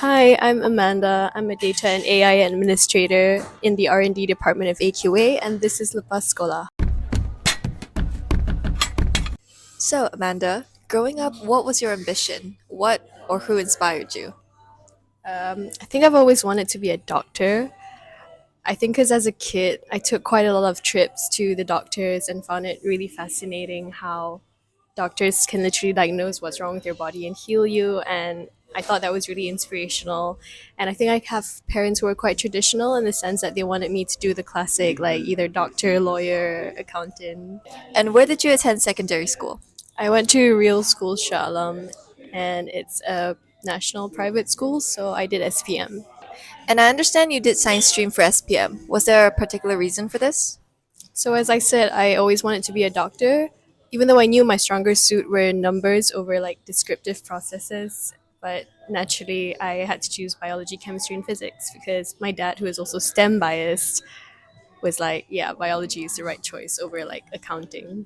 Hi, I'm Amanda. I'm a data and AI administrator in the R&D department of AQA, and this is Lepas Sekolah. So, Amanda, growing up, what was your ambition? What or who inspired you? I think I've always wanted to be a doctor. I think because as a kid, I took quite a lot of trips to the doctors and found it really fascinating how doctors can literally diagnose what's wrong with your body and heal you. And I thought that was really inspirational. And I think I have parents who are quite traditional in the sense that they wanted me to do the classic, like either doctor, lawyer, accountant. And where did you attend secondary school? I went to Real School Shalom, and it's a national private school, so I did SPM. And I understand you did science stream for SPM. Was there a particular reason for this? So as I said, I always wanted to be a doctor, even though I knew my stronger suit were numbers over like descriptive processes. But naturally, I had to choose biology, chemistry, and physics because my dad, who is also STEM biased, was like, yeah, biology is the right choice over like accounting.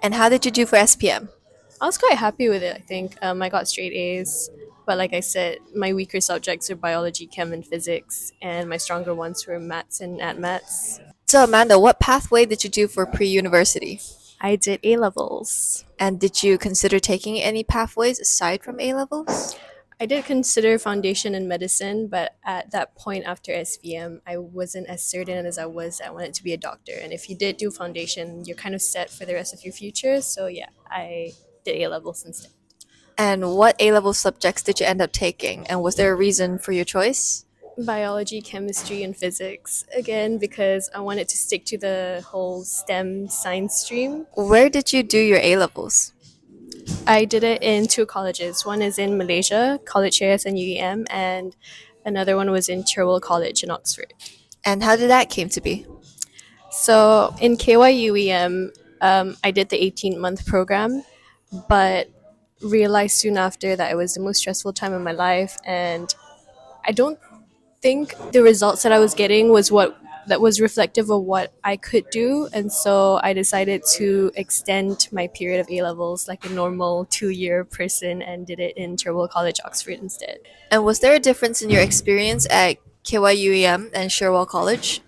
And how did you do for SPM? I was quite happy with it. I think I got straight A's, but like I said, my weaker subjects are biology, chem, and physics, and my stronger ones were maths and at maths. So, Amanda, what pathway did you do for pre university? I did A levels. And did you consider taking any pathways aside from A levels? I did consider foundation in medicine, but at that point after SVM, I wasn't as certain as I was. I wanted to be a doctor, and if you did do foundation, you're kind of set for the rest of your future. So yeah, I did A levels instead. And what A level subjects did you end up taking? And was there a reason for your choice? Biology, chemistry, and physics again because I wanted to stick to the whole STEM science stream. Where did you do your A levels? I did it in two colleges. One is in Malaysia, College AS and UEM, and another one was in Cherwell College in Oxford. And how did that came to be? So in KYUEM, I did the 18-month program, but realized soon after that it was the most stressful time of my life, and I don't think the results that I was getting was what that was reflective of what I could do, and so I decided to extend my period of A levels like a normal 2 year person and did it in Cherwell College, Oxford instead. And was there a difference in your experience at KYUEM and Cherwell College?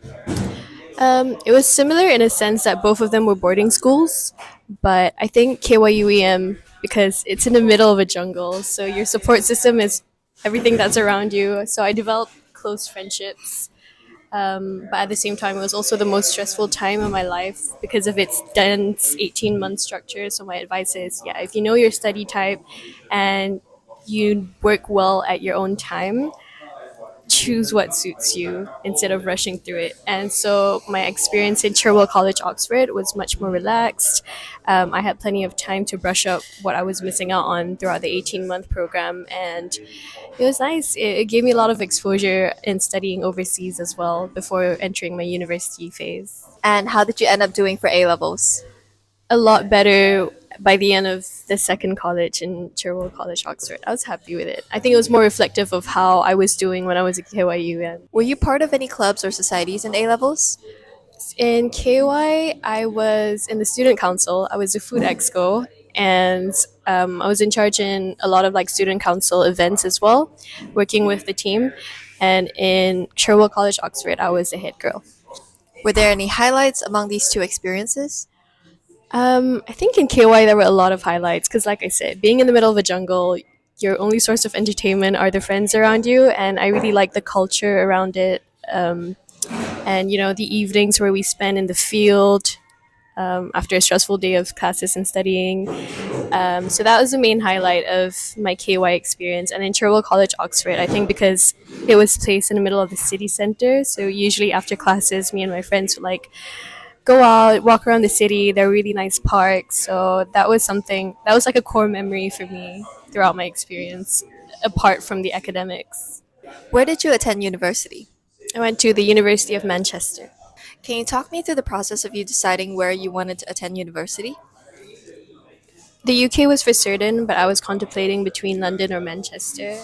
It was similar in a sense that both of them were boarding schools, but I think KYUEM because it's in the middle of a jungle, so your support system is everything that's around you. So I developed close friendships. But at the same time, it was also the most stressful time of my life because of its dense 18-month structure. So my advice is, yeah, if you know your study type and you work well at your own time, choose what suits you instead of rushing through it. And so my experience in Cherwell College, Oxford was much more relaxed. I had plenty of time to brush up what I was missing out on throughout the 18-month program. And it was nice. It gave me a lot of exposure in studying overseas as well before entering my university phase. And how did you end up doing for A levels? A lot better by the end of the second college in Cherwell College, Oxford. I was happy with it. I think it was more reflective of how I was doing when I was at KYU. And Were you part of any clubs or societies in A levels? in KY, I was in the student council. I was a food exco, and I was in charge in a lot of like student council events as well, working with the team. And in Cherwell College, Oxford, I was the head girl. Were there any highlights among these two experiences? I think in KY there were a lot of highlights because, like I said, being in the middle of a jungle, your only source of entertainment are the friends around you, and I really like the culture around it. And the evenings where we spend in the field after a stressful day of classes and studying. So that was the main highlight of my KY experience. And in Cherwell College, Oxford, I think because it was placed in the middle of the city center, so usually after classes, me and my friends would like go out, walk around the city. There are really nice parks. So that was something that was like a core memory for me throughout my experience, apart from the academics. Where did you attend university? I went to the University of Manchester. Can you talk me through the process of you deciding where you wanted to attend university? The UK was for certain, but I was contemplating between London or Manchester.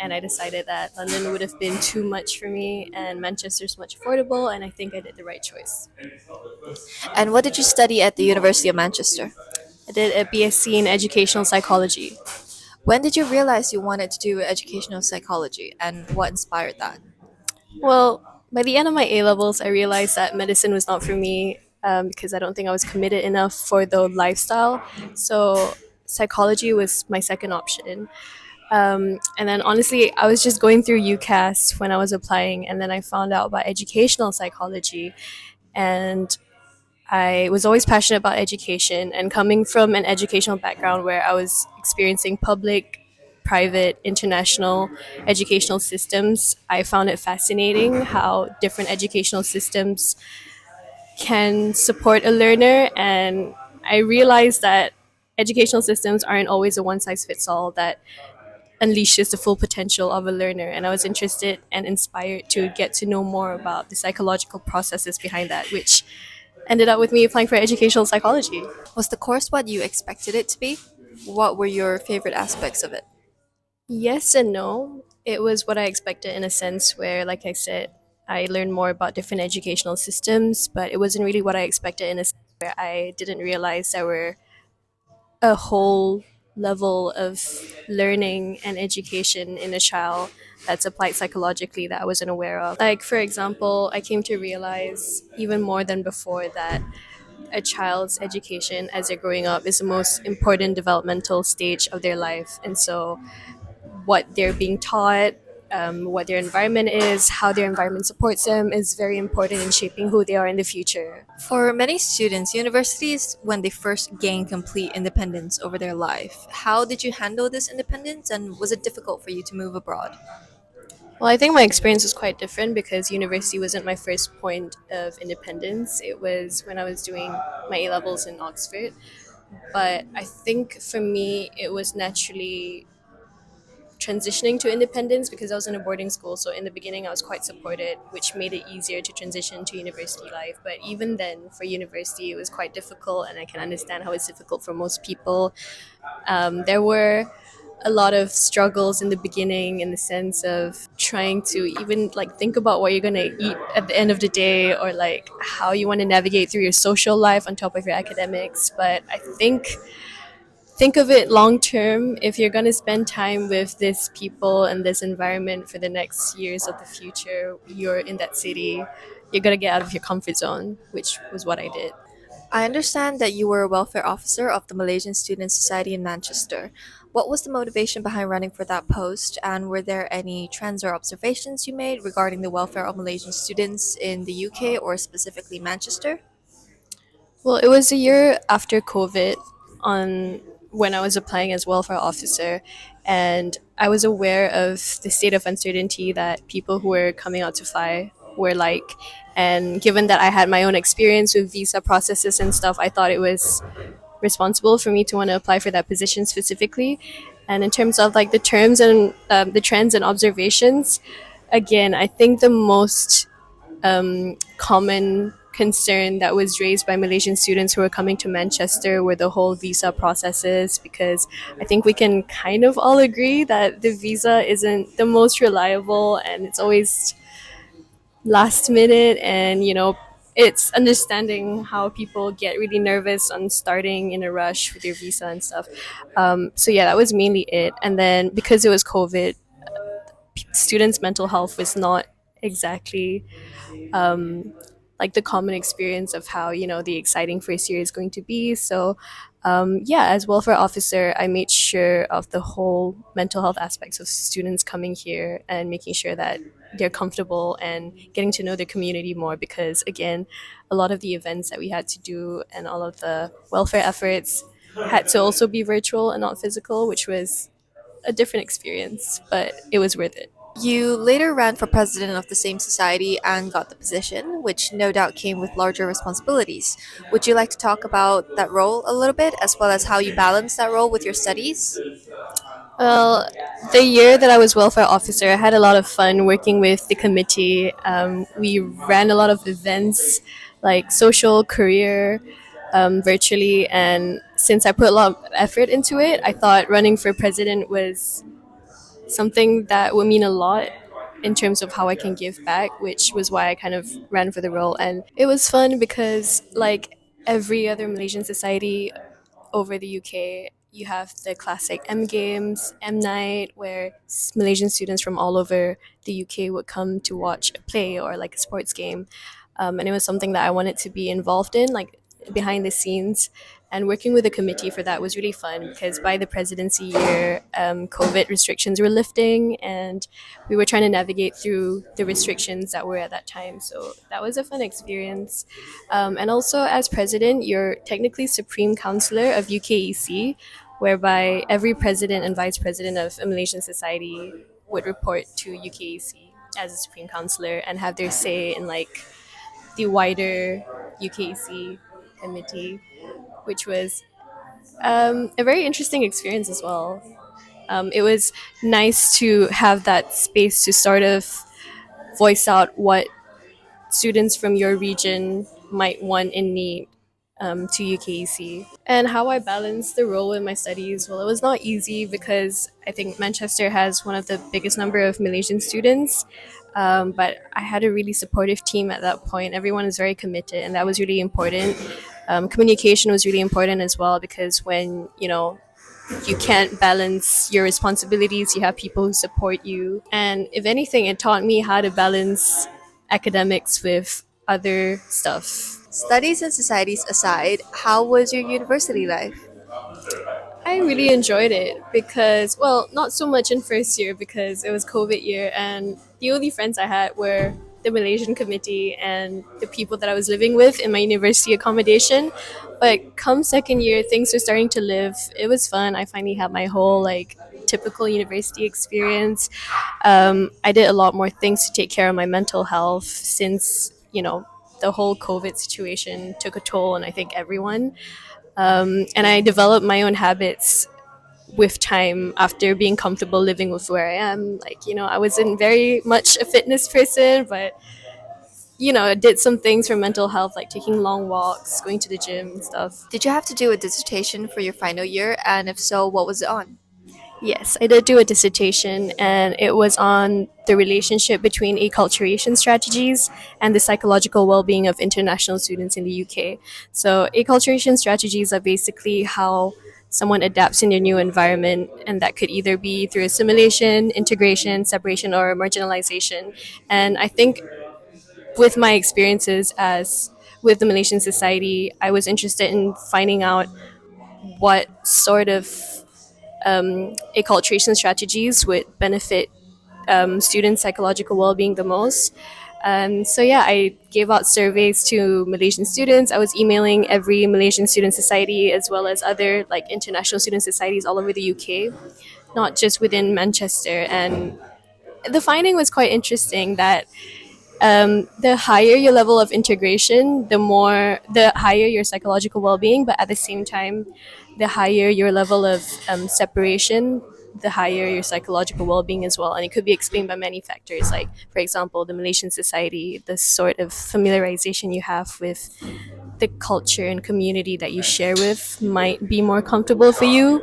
And I decided that London would have been too much for me, and Manchester's much affordable, and I think I did the right choice. And what did you study at the University of Manchester? I did a BSc in educational psychology. When did you realize you wanted to do educational psychology and what inspired that? Well, by the end of my A levels, I realized that medicine was not for me because I don't think I was committed enough for the lifestyle. So psychology was my second option. And then honestly, I was just going through UCAS when I was applying, and then I found out about educational psychology. And I was always passionate about education, and coming from an educational background where I was experiencing public, private, international educational systems, I found it fascinating how different educational systems can support a learner. And I realized that educational systems aren't always a one size fits all that unleashes the full potential of a learner. And I was interested and inspired to get to know more about the psychological processes behind that, which ended up with me applying for educational psychology. Was the course what you expected it to be? What were your favorite aspects of it? Yes and no. It was what I expected in a sense where, like I said, I learned more about different educational systems, but it wasn't really what I expected in a sense where I didn't realize there were a whole level of learning and education in a child that's applied psychologically that I wasn't aware of. Like, for example, I came to realize even more than before that a child's education as they're growing up is the most important developmental stage of their life. And so, what they're being taught, what their environment is, how their environment supports them is very important in shaping who they are in the future. For many students, universities when they first gain complete independence over their life. How did you handle this independence and was it difficult for you to move abroad? Well, I think my experience was quite different because university wasn't my first point of independence. It was when I was doing my A levels in Oxford. But I think for me, it was naturally transitioning to independence because I was in a boarding school. So in the beginning, I was quite supported, which made it easier to transition to university life. But even then, for university, it was quite difficult, and I can understand how it's difficult for most people. There were a lot of struggles in the beginning in the sense of trying to even like think about what you're going to eat at the end of the day, or like how you want to navigate through your social life on top of your academics. But I think of it long term. If you're going to spend time with these people and this environment for the next years of the future, you're in that city, you're going to get out of your comfort zone, which was what I did. I understand that you were a welfare officer of the Malaysian Student Society in Manchester. What was the motivation behind running for that post, and were there any trends or observations you made regarding the welfare of Malaysian students in the UK or specifically Manchester? Well, it was a year after COVID on when I was applying as welfare officer, and I was aware of the state of uncertainty that people who were coming out to fly were like. And given that I had my own experience with visa processes and stuff, I thought it was responsible for me to want to apply for that position specifically. And in terms of like the terms and the trends and observations, again, I think the most common concern that was raised by Malaysian students who were coming to Manchester were the whole visa processes, because I think we can kind of all agree that the visa isn't the most reliable and it's always last minute. And it's understanding how people get really nervous on starting in a rush with your visa and stuff. So yeah, that was mainly it. And then because it was COVID, students' mental health was not exactly like the common experience of how the exciting first year is going to be. So yeah, as welfare officer, I made sure of the whole mental health aspects of students coming here and making sure that they're comfortable and getting to know their community more, because again, a lot of the events that we had to do and all of the welfare efforts had to also be virtual and not physical, which was a different experience, but it was worth it. You later ran for president of the same society and got the position, which no doubt came with larger responsibilities. Would you like to talk about that role a little bit, as well as how you balance that role with your studies? Well, the year that I was welfare officer, I had a lot of fun working with the committee. We ran a lot of events like social, career, virtually. And since I put a lot of effort into it, I thought running for president was something that would mean a lot in terms of how I can give back, which was why I kind of ran for the role. And it was fun because, like every other Malaysian society over the UK, you have the classic M Games, M Night, where Malaysian students from all over the UK would come to watch a play or like a sports game. And it was something that I wanted to be involved in, like behind the scenes. And working with the committee for that was really fun because by the presidency year, COVID restrictions were lifting, and we were trying to navigate through the restrictions that were at that time. So that was a fun experience. And also, as president, you're technically supreme counselor of UKEC, whereby every president and vice president of a Malaysian society would report to UKEC as a supreme counselor and have their say in like the wider UKEC committee, which was a very interesting experience as well. It was nice to have that space to sort of voice out what students from your region might want and need to UKEC. And how I balanced the role with my studies, well, it was not easy because I think Manchester has one of the biggest number of Malaysian students. But I had a really supportive team at that point. Everyone was very committed, and that was really important. Communication was really important as well because when you can't balance your responsibilities, you have people who support you. And if anything, it taught me how to balance academics with other stuff. Studies and societies aside, how was your university life? I really enjoyed it because, well, not so much in first year because it was COVID year, and the only friends I had were the Malaysian committee and the people that I was living with in my university accommodation. But come second year, things were starting to live. It was fun. I finally had my whole like typical university experience. I did a lot more things to take care of my mental health since the whole COVID situation took a toll on I think everyone. And I developed my own habits with time after being comfortable living with where I am. Like, I wasn't very much a fitness person, but, I did some things for mental health, like taking long walks, going to the gym and stuff. Did you have to do a dissertation for your final year? And if so, what was it on? Yes, I did do a dissertation, and it was on the relationship between acculturation strategies and the psychological well being of international students in the UK. So, acculturation strategies are basically how someone adapts in their new environment, and that could either be through assimilation, integration, separation, or marginalization. And I think with my experiences as with the Malaysian society, I was interested in finding out what sort of acculturation strategies would benefit students' psychological well-being the most. So yeah, I gave out surveys to Malaysian students. I was emailing every Malaysian student society as well as other like international student societies all over the UK, not just within Manchester. And the finding was quite interesting that the higher your level of integration, the higher your psychological well-being, but at the same time, the higher your level of separation, the higher your psychological well-being as well. And it could be explained by many factors, like for example the Malaysian society, the sort of familiarization you have with the culture and community that you share with might be more comfortable for you,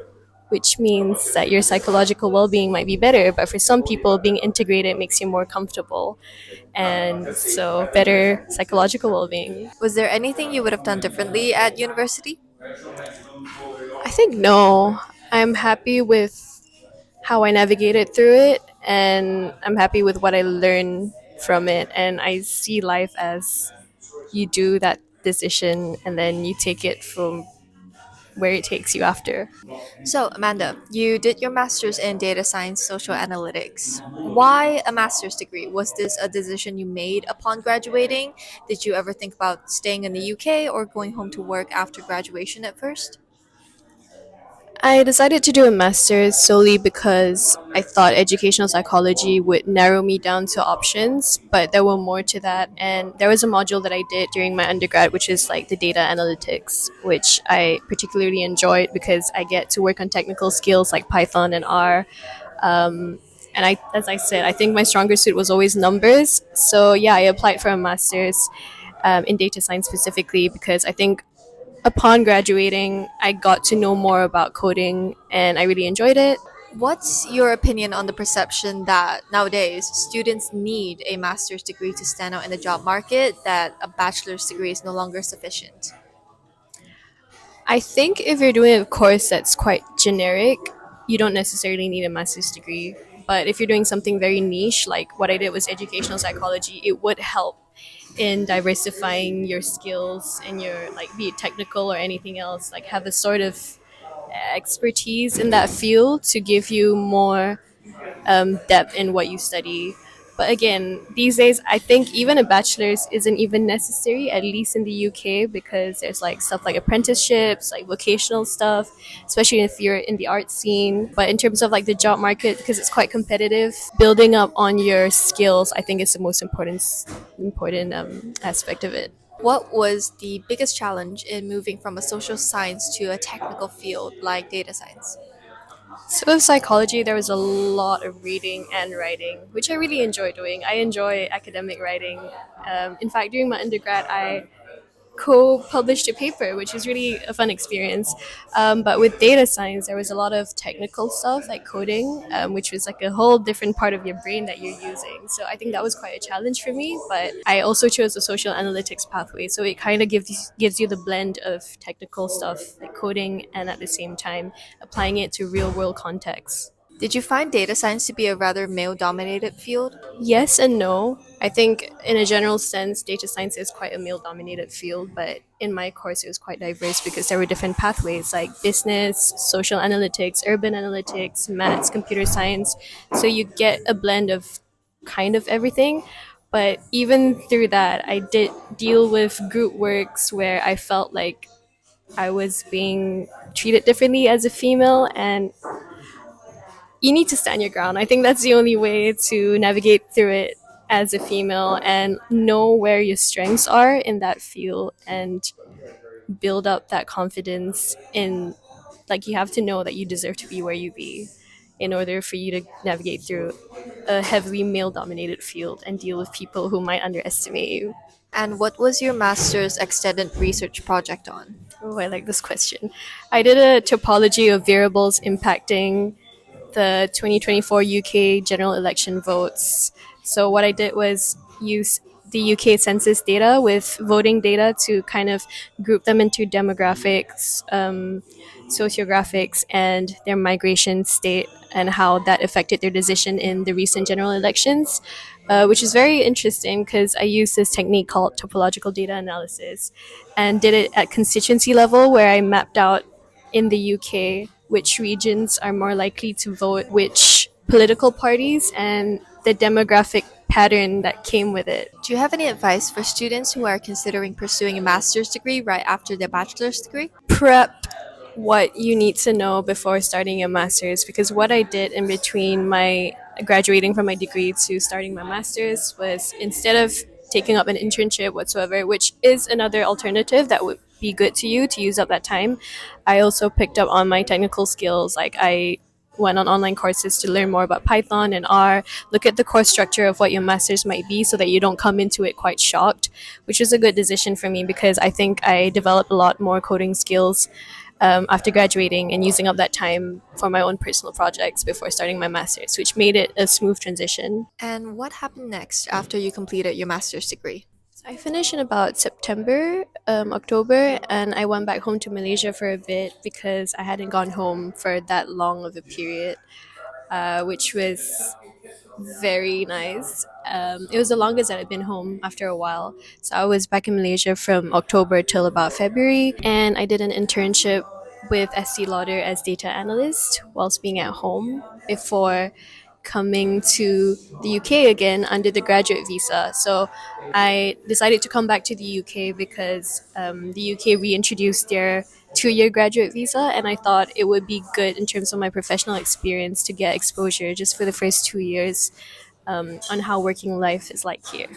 which means that your psychological well-being might be better. But for some people, being integrated makes you more comfortable, and so better psychological well-being. Was there anything you would have done differently at university? I think no. I'm happy with how I navigated through it, and I'm happy with what I learned from it. And I see life as you do that decision and then you take it from where it takes you after. So, Amanda, you did your master's in data science social analytics. Why a master's degree? Was this a decision you made upon graduating? Did you ever think about staying in the UK or going home to work after graduation at first? I decided to do a master's solely because I thought educational psychology would narrow me down to options, but there were more to that. And there was a module that I did during my undergrad, which is like the data analytics, which I particularly enjoyed because I get to work on technical skills like Python and R. And as I said, I think my stronger suit was always numbers. So yeah, I applied for a master's in data science specifically because I think upon graduating, I got to know more about coding and I really enjoyed it. What's your opinion on the perception that nowadays students need a master's degree to stand out in the job market, that a bachelor's degree is no longer sufficient? I think if you're doing a course that's quite generic, you don't necessarily need a master's degree. But if you're doing something very niche, like what I did was educational psychology, it would help in diversifying your skills and your, like, be it technical or anything else, like have a sort of expertise in that field to give you more depth in what you study. But again, these days, I think even a bachelor's isn't even necessary, at least in the UK, because there's like stuff like apprenticeships, like vocational stuff, especially if you're in the art scene. But in terms of like the job market, because it's quite competitive, building up on your skills, I think is the most important aspect of it. What was the biggest challenge in moving from a social science to a technical field like data science? So with psychology, there was a lot of reading and writing, which I really enjoy doing. I enjoy academic writing. In fact, during my undergrad, I co-published a paper, which was really a fun experience. But with data science, there was a lot of technical stuff like coding, which was like a whole different part of your brain that you're using. So I think that was quite a challenge for me. But I also chose the social analytics pathway, so it kind of gives you the blend of technical stuff like coding and at the same time applying it to real world contexts. Did you find data science to be a rather male dominated field? Yes and no. I think, in a general sense, data science is quite a male dominated field, but in my course, it was quite diverse because there were different pathways like business, social analytics, urban analytics, maths, computer science. So you get a blend of kind of everything. But even through that, I did deal with group works where I felt like I was being treated differently as a female, and you need to stand your ground. I think that's the only way to navigate through it as a female and know where your strengths are in that field and build up that confidence in, like, you have to know that you deserve to be where you be in order for you to navigate through a heavily male dominated field and deal with people who might underestimate you. And what was your master's extended research project on? Oh, I like this question. I did a topology of variables impacting the 2024 UK general election votes. So what I did was use the UK census data with voting data to kind of group them into demographics, sociographics, and their migration state and how that affected their decision in the recent general elections, which is very interesting because I used this technique called topological data analysis and did it at constituency level where I mapped out in the UK which regions are more likely to vote which political parties and the demographic pattern that came with it. Do you have any advice for students who are considering pursuing a master's degree right after their bachelor's degree? Prep what you need to know before starting your master's, because what I did in between my graduating from my degree to starting my master's was, instead of taking up an internship whatsoever, which is another alternative that would be good to you to use up that time, I also picked up on my technical skills. Like, I went on online courses to learn more about Python and R, look at the course structure of what your master's might be so that you don't come into it quite shocked, which was a good decision for me because I think I developed a lot more coding skills after graduating and using up that time for my own personal projects before starting my master's, which made it a smooth transition. And what happened next after you completed your master's degree? I finished in about September, October, and I went back home to Malaysia for a bit because I hadn't gone home for that long of a period, which was very nice. It was the longest that I'd been home after a while. So I was back in Malaysia from October till about February, and I did an internship with SC Lauder as data analyst whilst being at home before coming to the UK again under the graduate visa. So I decided to come back to the UK because the UK reintroduced their 2 year graduate visa, and I thought it would be good in terms of my professional experience to get exposure just for the first 2 years on how working life is like here.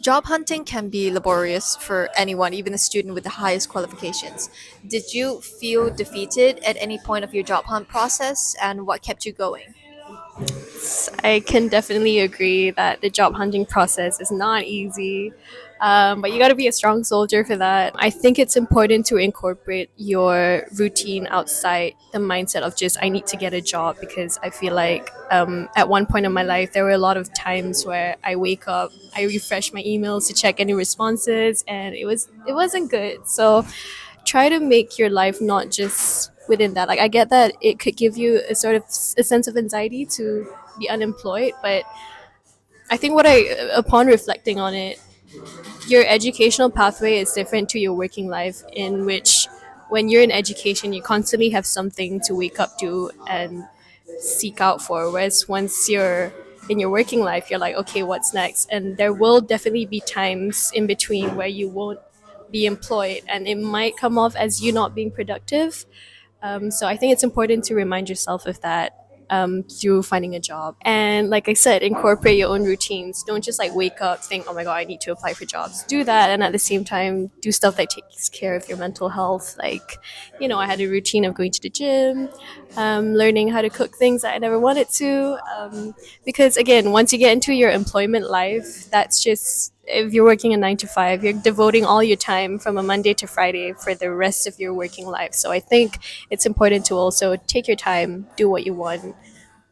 Job hunting can be laborious for anyone, even a student with the highest qualifications. Did you feel defeated at any point of your job hunt process, and what kept you going? I can definitely agree that the job hunting process is not easy, but you got to be a strong soldier for that. I think it's important to incorporate your routine outside the mindset of just, I need to get a job, because I feel like at one point in my life, there were a lot of times where I wake up, I refresh my emails to check any responses, and it wasn't good. So try to make your life not just within that. Like, I get that it could give you a sort of a sense of anxiety to be unemployed, but I think upon reflecting on it, your educational pathway is different to your working life, in which when you're in education, you constantly have something to wake up to and seek out for. Whereas once you're in your working life, you're like, okay, what's next? And there will definitely be times in between where you won't be employed, and it might come off as you not being productive. So I think it's important to remind yourself of that through finding a job. And like I said, incorporate your own routines. Don't just like wake up, think, oh my God, I need to apply for jobs. Do that. And at the same time, do stuff that takes care of your mental health. Like, I had a routine of going to the gym, learning how to cook things that I never wanted to. Because again, once you get into your employment life, that's just, if you're working a 9 to 5, you're devoting all your time from a Monday to Friday for the rest of your working life. So I think it's important to also take your time, do what you want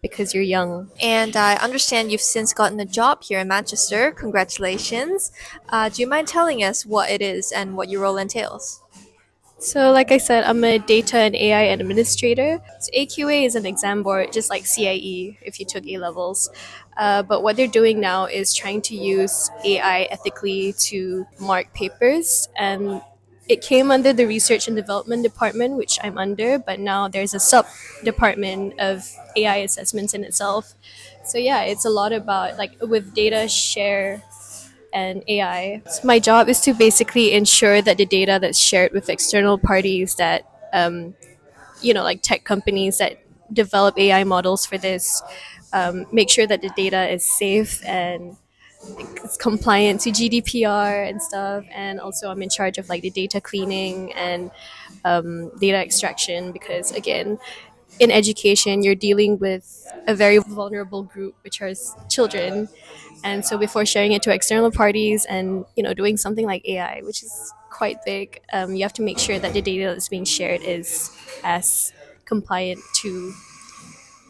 because you're young. And I understand you've since gotten a job here in Manchester. Congratulations. Do you mind telling us what it is and what your role entails? So, like I said, I'm a data and AI administrator. So AQA is an exam board, just like CIE if you took A levels. But what they're doing now is trying to use AI ethically to mark papers. And it came under the research and development department, which I'm under, but now there's a sub department of AI assessments in itself. So, yeah, it's a lot about like with data share and AI. So my job is to basically ensure that the data that's shared with external parties, that like tech companies that develop AI models for this, make sure that the data is safe and it's compliant to GDPR and stuff. And also, I'm in charge of like the data cleaning and data extraction, because again, in education, you're dealing with a very vulnerable group, which are children. And so before sharing it to external parties and doing something like AI, which is quite big, you have to make sure that the data that's being shared is as compliant to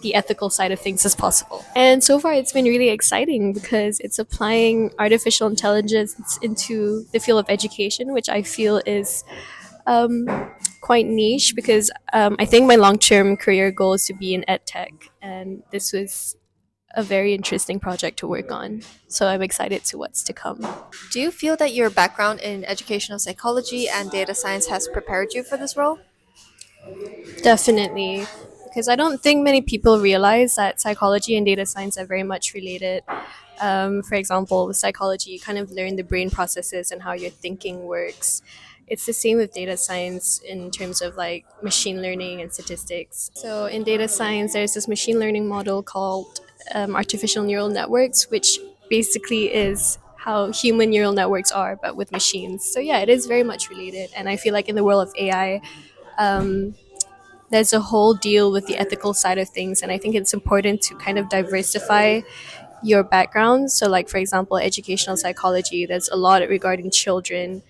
the ethical side of things as possible. And so far, it's been really exciting because it's applying artificial intelligence into the field of education, which I feel is um, quite niche, because I think my long term career goal is to be in ed tech. And this was a very interesting project to work on. So I'm excited to what's to come. Do you feel that your background in educational psychology and data science has prepared you for this role? Definitely. Because I don't think many people realize that psychology and data science are very much related. For example, with psychology, you kind of learn the brain processes and how your thinking works. It's the same with data science in terms of like machine learning and statistics. So in data science, there's this machine learning model called artificial neural networks, which basically is how human neural networks are, but with machines. So yeah, it is very much related. And I feel like in the world of AI, there's a whole deal with the ethical side of things. And I think it's important to kind of diversify your background. So, like, for example, educational psychology, there's a lot regarding children,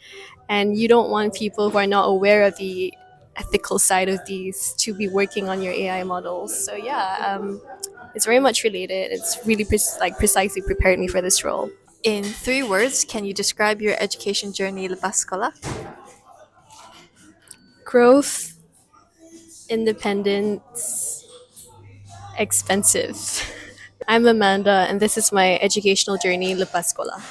and you don't want people who are not aware of the ethical side of these to be working on your AI models. So, yeah, it's very much related. It's really precisely prepared me for this role. In 3 words, can you describe your education journey Lepas Sekolah? Growth, independence, expensive. I'm Amanda, and this is my educational journey, Lepas Sekolah.